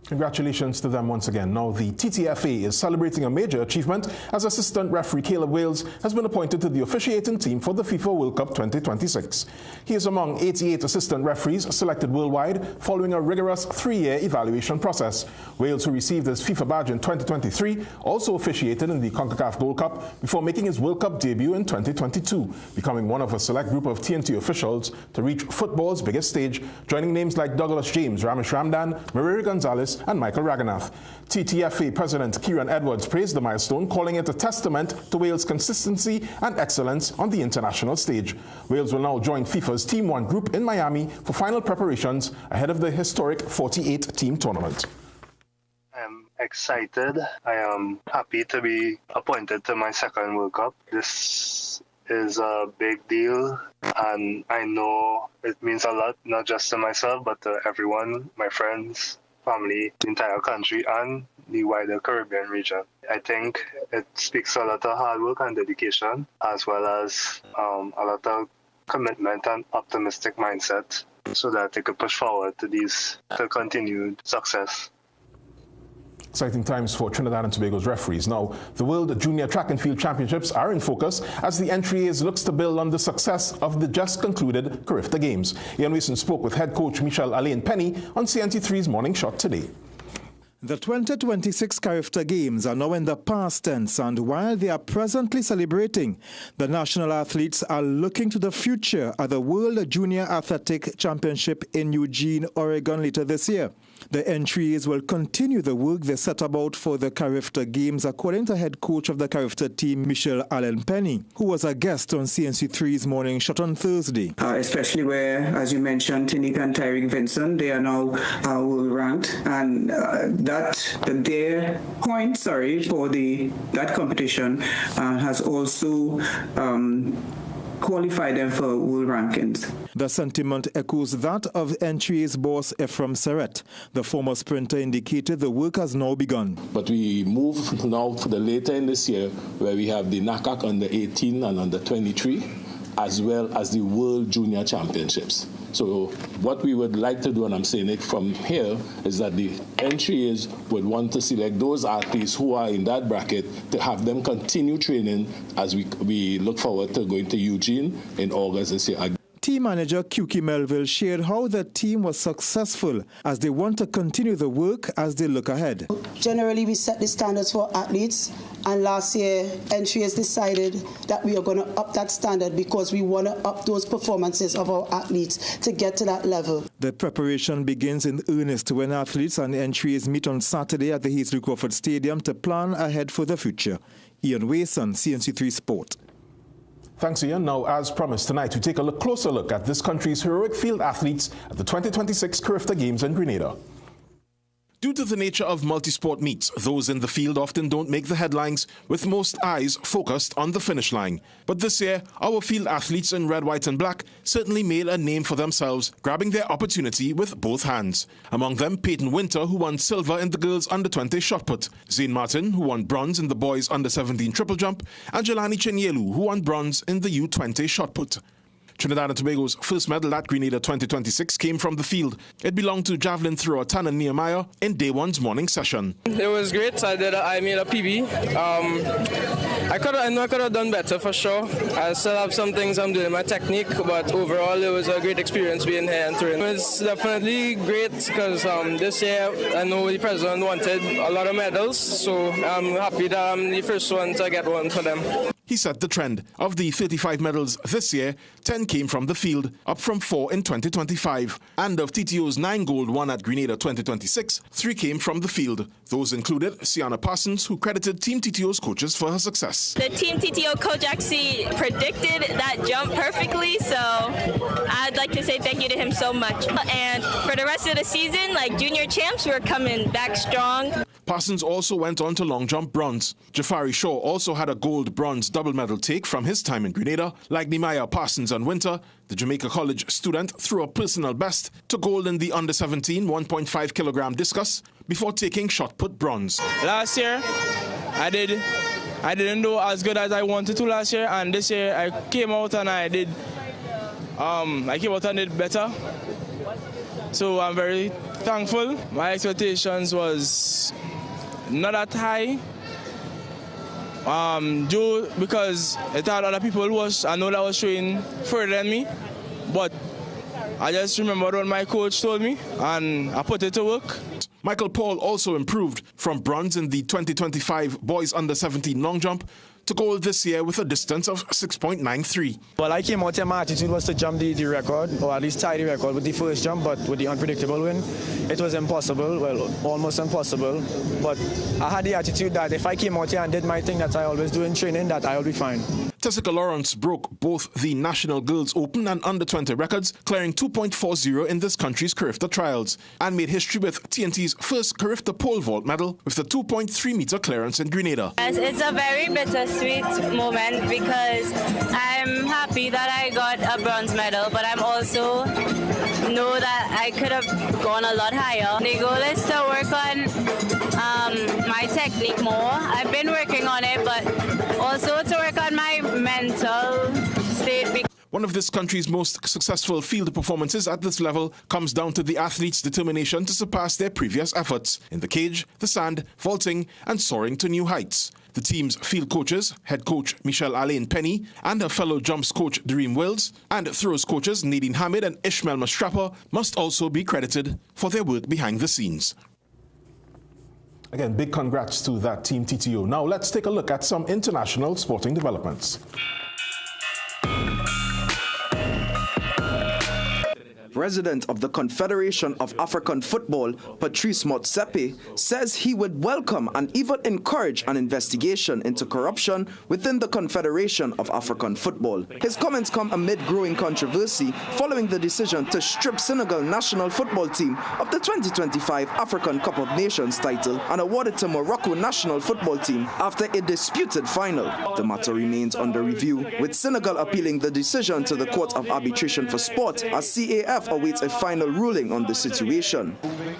Congratulations to them once again. Now, the TTFA is celebrating a major achievement as assistant referee Caleb Wales has been appointed to the officiating team for the FIFA World Cup 2026. He is among 88 assistant referees selected worldwide following a rigorous 3-year evaluation process. Wales, who received his FIFA badge in 2023, also officiated in the CONCACAF Gold Cup before making his World Cup debut in 2022, becoming one of a select group of TNT officials to reach football's biggest stage, joining names like Douglas James, Ramesh Ramdan, Mariri Gonzalez, and Michael Raganath. TTFA President Kieran Edwards praised the milestone, calling it a testament to Wales' consistency and excellence on the international stage. Wales will now join FIFA's Team 1 group in Miami for final preparations ahead of the historic 48-team tournament. I'm excited. I am happy to be appointed to my second World Cup. This is a big deal, and I know it means a lot, not just to myself, but to everyone, my friends, family, the entire country, and the wider Caribbean region. I think it speaks a lot of hard work and dedication, as well as a lot of commitment and optimistic mindset, so that they could push forward to continued success. Exciting times for Trinidad and Tobago's referees. Now, the World Junior Track and Field Championships are in focus as the entry looks to build on the success of the just concluded CARIFTA Games. Ian Wilson spoke with head coach Michelle Alain Penny on CNC3's Morning Shot today. The 2026 CARIFTA Games are now in the past tense, and while they are presently celebrating, the national athletes are looking to the future at the World Junior Athletic Championship in Eugene, Oregon later this year. The entries will continue the work they set about for the CARIFTA Games, according to head coach of the CARIFTA team, Michelle Allen Penny, who was a guest on CNC3's Morning Shot on Thursday. Especially where, as you mentioned, Tanika and Tyreek Vincent, they are now world ranked, and their point, for that competition has also qualify them for world rankings. The sentiment echoes that of entries boss Ephraim Serret. The former sprinter indicated the work has now begun. But we move now for the later in this year, where we have the NACAC under 18 and under 23, as well as the World Junior Championships. So what we would like to do, and I'm saying it from here, is that the entries would want to select those athletes who are in that bracket to have them continue training as we look forward to going to Eugene in August this year. Team manager Kuki Melville shared how the team was successful as they want to continue the work as they look ahead. Generally, we set the standards for athletes, and last year, entry has decided that we are going to up that standard because we want to up those performances of our athletes to get to that level. The preparation begins in earnest when athletes and entries meet on Saturday at the Heasley Crawford Stadium to plan ahead for the future. Ian Wason, CNC3 Sport. Thanks, Ian. Now, as promised, tonight we take a closer look at this country's heroic field athletes at the 2026 CARIFTA Games in Grenada. Due to the nature of multi-sport meets, those in the field often don't make the headlines, with most eyes focused on the finish line. But this year, our field athletes in red, white and black certainly made a name for themselves, grabbing their opportunity with both hands. Among them, Peyton Winter, who won silver in the girls' under-20 shot put, Zane Martin, who won bronze in the boys' under-17 triple jump, and Jelani Chenyelu, who won bronze in the U20 shot put. Trinidad and Tobago's first medal at Grenada 2026 came from the field. It belonged to javelin thrower Tannen Nehemiah in day one's morning session. It was great. I made a PB. I know I could have done better for sure. I still have some things I'm doing in my technique, but overall it was a great experience being here and training. It's definitely great because this year I know the president wanted a lot of medals, so I'm happy that I'm the first one to get one for them. He set the trend. Of the 35 medals this year, 10 came from the field, up from 4 in 2025. And of TTO's 9 gold won at Grenada 2026, 3 came from the field. Those included Sienna Parsons, who credited Team TTO's coaches for her success. The Team TTO coach actually predicted that jump perfectly, so I'd like to say thank you to him so much. And for the rest of the season, like junior champs, we're coming back strong. Parsons also went on to long jump bronze. Jafari Shaw also had a gold-bronze double medal take from his time in Grenada. Like Nehemiah Parsons and Winter, the Jamaica College student threw a personal best to gold in the under-17 1.5 kilogram discus before taking shot put bronze. Last year, I didn't do as good as I wanted to last year, and this year I came out and I did better. So I'm very thankful. My expectations was not that high. Because it had other people who I know that was showing further than me, but I just remembered what my coach told me and I put it to work. Michael Paul also improved from bronze in the 2025 boys under-17 long jump to gold this year with a distance of 6.93. Well, I came out here, my attitude was to jump the record, or at least tie the record with the first jump, but with the unpredictable win, it was impossible, well, almost impossible. But I had the attitude that if I came out here and did my thing that I always do in training, that I'll be fine. Tessica Lawrence broke both the National Girls Open and Under-20 records, clearing 2.40 in this country's CARIFTA trials, and made history with TNT's first CARIFTA pole vault medal with the 2.3-meter clearance in Grenada. Yes, it's a very bittersweet moment because I'm happy that I got a bronze medal, but I'm also know that I could have gone a lot higher. The goal is to work on my technique more. I've been working on it, but also to work on my mental state. One of this country's most successful field performances at this level comes down to the athletes' determination to surpass their previous efforts in the cage, the sand, vaulting, and soaring to new heights. The team's field coaches, head coach Michelle Allen Penny and her fellow jumps coach Dream Wills, and throws coaches Nadine Hamid and Ishmael Mastrapper must also be credited for their work behind the scenes. Again, big congrats to that team TTO. Now let's take a look at some international sporting developments. President of the Confederation of African Football, Patrice Motsepe, says he would welcome and even encourage an investigation into corruption within the Confederation of African Football. His comments come amid growing controversy following the decision to strip Senegal national football team of the 2025 African Cup of Nations title and award it to Morocco national football team after a disputed final. The matter remains under review, with Senegal appealing the decision to the Court of Arbitration for Sport as CAF awaits a final ruling on the situation.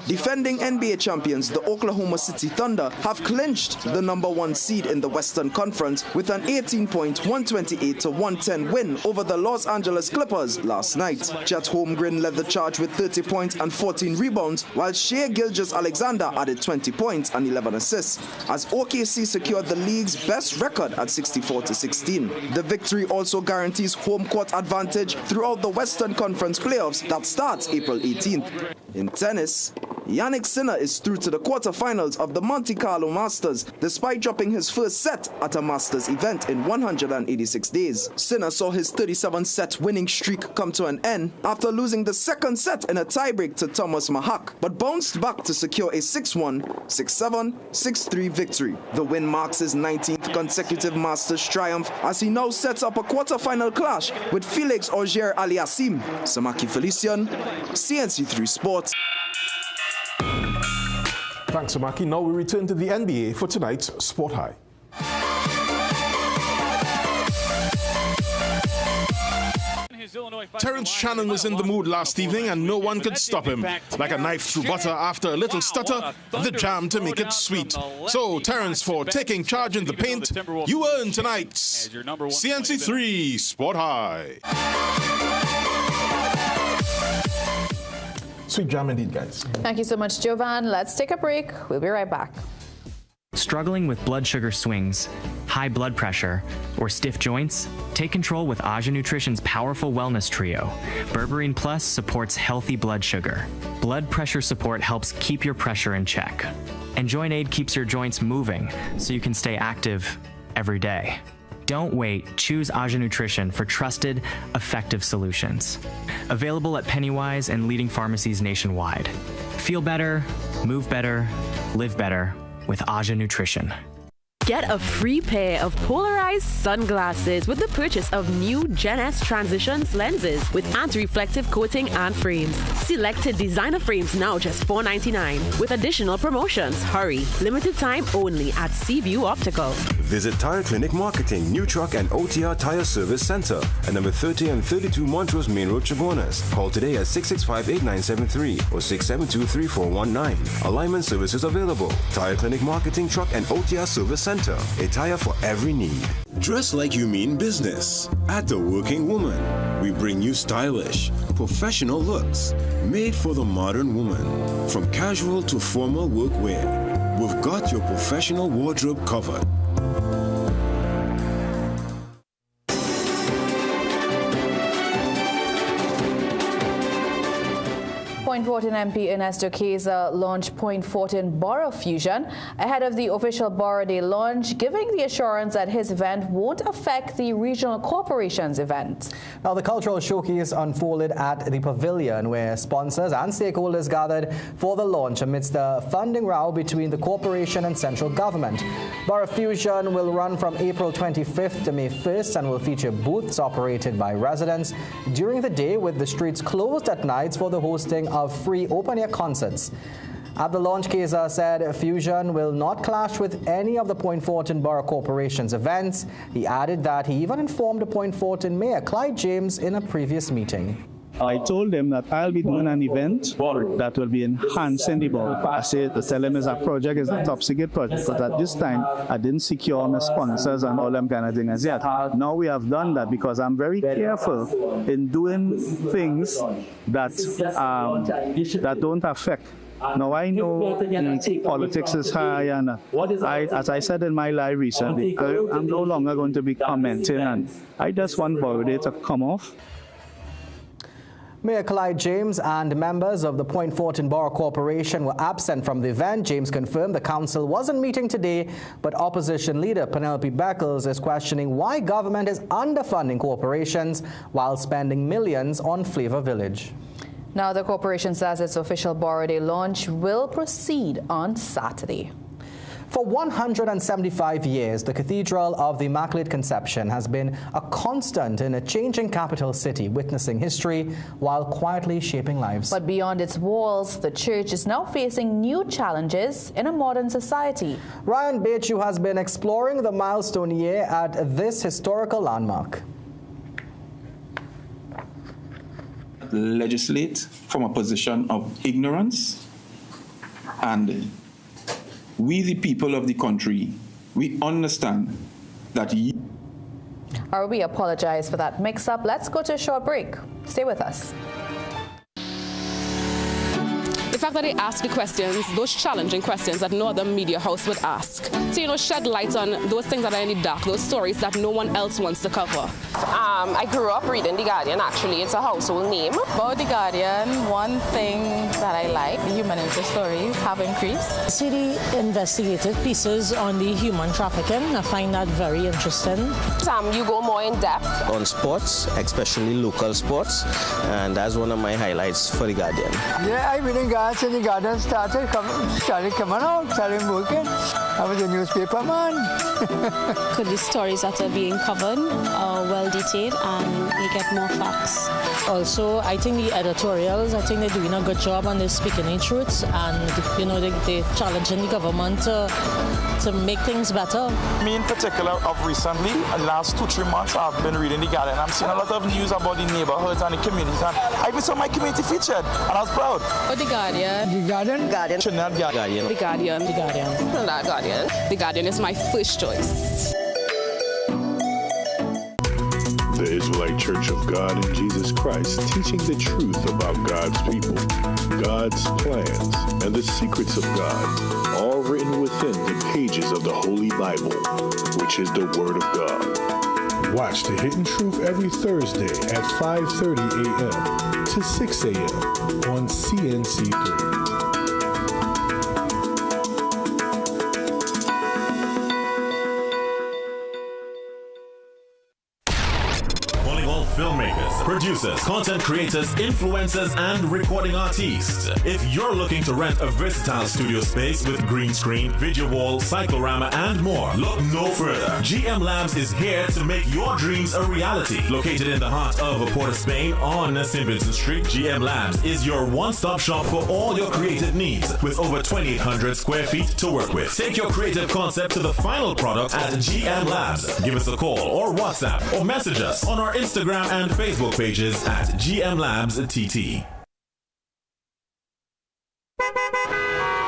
Defending NBA champions, the Oklahoma City Thunder have clinched the #1 seed in the Western Conference with an 18-point, 128-110 win over the Los Angeles Clippers last night. Chet Holmgren led the charge with 30 points and 14 rebounds, while Shai Gilgeous-Alexander added 20 points and 11 assists, as OKC secured the league's best record at 64-16. The victory also guarantees home court advantage throughout the Western Conference playoffs that starts April 18th. In tennis, Yannick Sinner is through to the quarterfinals of the Monte Carlo Masters despite dropping his first set at a Masters event in 186 days. Sinner saw his 37-set winning streak come to an end after losing the second set in a tiebreak to Thomas Mahak, but bounced back to secure a 6-1, 6-7, 6-3 victory. The win marks his 19th consecutive Masters triumph as he now sets up a quarterfinal clash with Felix Auger-Aliassime. Samaki Felician, CNC3 Sports. Thanks, Samaki. Now we return to the NBA for tonight's Sport High. Terrence Shannon was in the mood last evening and no one could stop him. Like a knife through butter after a little stutter, the jam to make it sweet. So, Terrence, for taking charge in the paint, you earn tonight's CNC3 Sport High. Sweet jam indeed, guys. Thank you so much, Jovan. Let's take a break. We'll be right back. Struggling with blood sugar swings, high blood pressure, or stiff joints? Take control with Aja Nutrition's powerful wellness trio. Berberine Plus supports healthy blood sugar. Blood pressure support helps keep your pressure in check. And Joint Aid keeps your joints moving so you can stay active every day. Don't wait. Choose Aja Nutrition for trusted, effective solutions. Available at Pennywise and leading pharmacies nationwide. Feel better, move better, live better with Aja Nutrition. Get a free pair of polarized sunglasses with the purchase of new Gen S Transitions lenses with anti-reflective coating and frames. Selected designer frames now just $4.99 with additional promotions. Hurry, limited time only at Seaview Optical. Visit Tire Clinic Marketing, New Truck and OTR Tire Service Center at number 30 and 32 Montrose Main Road, Chabonas. Call today at 665-8973 or 672-3419. Alignment services available. Tire Clinic Marketing, Truck and OTR Service Center. A tire for every need. Dress like you mean business. At The Working Woman, we bring you stylish, professional looks made for the modern woman. From casual to formal workwear, we've got your professional wardrobe covered. Point Fortin MP Ernesto Keza launched Point Fortin Borough Fusion ahead of the official Borough Day launch, giving the assurance that his event won't affect the regional corporation's event. Now, the cultural showcase unfolded at the pavilion where sponsors and stakeholders gathered for the launch amidst the funding row between the corporation and central government. Borough Fusion will run from April 25th to May 1st and will feature booths operated by residents during the day, with the streets closed at nights for the hosting of free open-air concerts. At the launch, Keza said Fusion will not clash with any of the Point Fortin Borough Corporation's events. He added that he even informed the Point Fortin Mayor, Clyde James, in a previous meeting. I told them that I'll be doing an event that will be enhancing the borough. I said to tell them a project is a top secret project, but at this time I didn't secure my sponsors and all them kind of things as yet. Now we have done that because I'm very careful in doing things that that don't affect. Now I know politics is high, and as I said in my live recently, I'm no longer going to be commenting, and I just want Borough Day to come off. Mayor Clyde James and members of the Point Fortin Borough Corporation were absent from the event. James confirmed the council wasn't meeting today, but opposition leader Penelope Beckles is questioning why government is underfunding corporations while spending millions on Flavor Village. Now, the corporation says its official Borough Day launch will proceed on Saturday. For 175 years, the Cathedral of the Immaculate Conception has been a constant in a changing capital city, witnessing history while quietly shaping lives. But beyond its walls, the church is now facing new challenges in a modern society. Ryan Bechu has been exploring the milestone year at this historical landmark. Legislate from a position of ignorance, and we, the people of the country, we understand that We apologize for that mix-up. Let's go to a short break. Stay with us. The fact that they ask the questions, those challenging questions that no other media house would ask. So, shed light on those things that are in the dark, those stories that no one else wants to cover. I grew up reading The Guardian, actually. It's a household name. About The Guardian, one thing that I like, the human interest stories have increased. See the investigative pieces on the human trafficking. I find that very interesting. You go more in depth. On sports, especially local sports, and that's one of my highlights for The Guardian. Yeah, I've been in Guardian, the Guardian started coming out, started working. I was a newspaper man. Could the stories that are being covered are well detailed and you get more facts. Also, I think the editorials, I think they're doing a good job on this speaking the truth, and they're challenging the government to make things better. Me in particular, of recently, the last 2-3 months, I've been reading The Guardian. I'm seeing a lot of news about the neighborhoods and the communities, and I even saw my community featured, and I was proud. The Guardian. The Guardian? Guardian. Guardian. The Guardian. The Guardian. Not Guardian. The Guardian is my first choice. The Israelite Church of God in Jesus Christ, teaching the truth about God's people, God's plans, and the secrets of God, all written within the pages of the Holy Bible, which is the Word of God. Watch The Hidden Truth every Thursday at 5:30 a.m. to 6 a.m. on CNC3. Filmmakers, producers, content creators, influencers, and recording artists. If you're looking to rent a versatile studio space with green screen, video wall, cyclorama, and more, look no further. GM Labs is here to make your dreams a reality. Located in the heart of Port of Spain on St. Vincent Street, GM Labs is your one-stop shop for all your creative needs with over 2,800 square feet to work with. Take your creative concept to the final product at GM Labs. Give us a call or WhatsApp or message us on our Instagram and Facebook pages at GM Labs TT.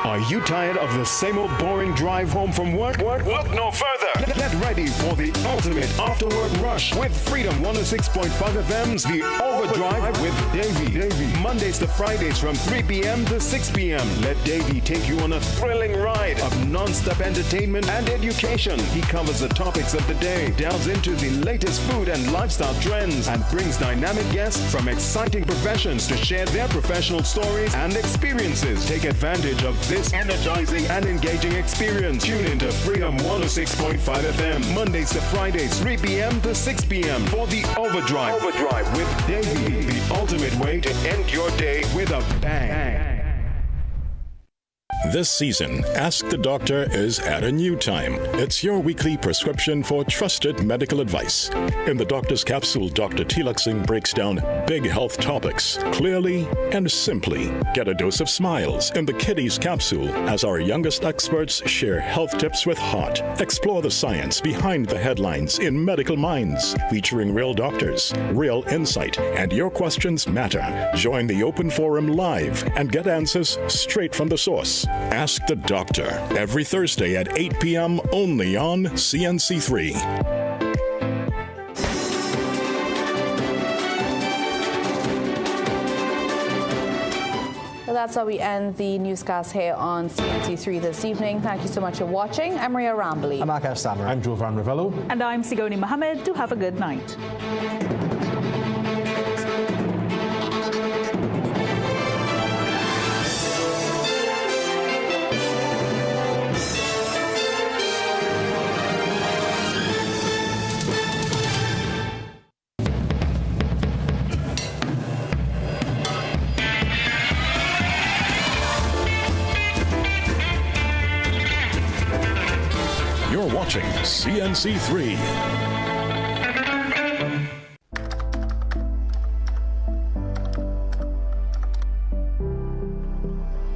Are you tired of the same old boring drive home from work? Look no further. Get ready for the ultimate after-work rush with Freedom 106.5 FM's The Overdrive with Davey. Mondays to Fridays from 3 p.m. to 6 p.m. Let Davey take you on a thrilling ride of non-stop entertainment and education. He covers the topics of the day, delves into the latest food and lifestyle trends, and brings dynamic guests from exciting professions to share their professional stories and experiences. Take advantage of this energizing and engaging experience. Tune into Freedom 106.5 FM, Mondays to Fridays, 3 p.m. to 6 p.m. for The Overdrive with Davey, the ultimate way to end your day with a bang. This season, Ask the Doctor is at a new time. It's your weekly prescription for trusted medical advice. In the Doctor's Capsule, Dr. Tilak Singh breaks down big health topics clearly and simply. Get a dose of smiles in the Kiddies Capsule as our youngest experts share health tips with heart. Explore the science behind the headlines in Medical Minds, featuring real doctors, real insight, and your questions matter. Join the open forum live and get answers straight from the source. Ask the Doctor, every Thursday at 8 p.m. only on CNC3. Well, that's how we end the newscast here on CNC3 this evening. Thank you so much for watching. I'm Maria Rambly. I'm Akash Samar. I'm Jovan Ravello. And I'm Sigoni Mohammed. Do have a good night. You're watching CNC3.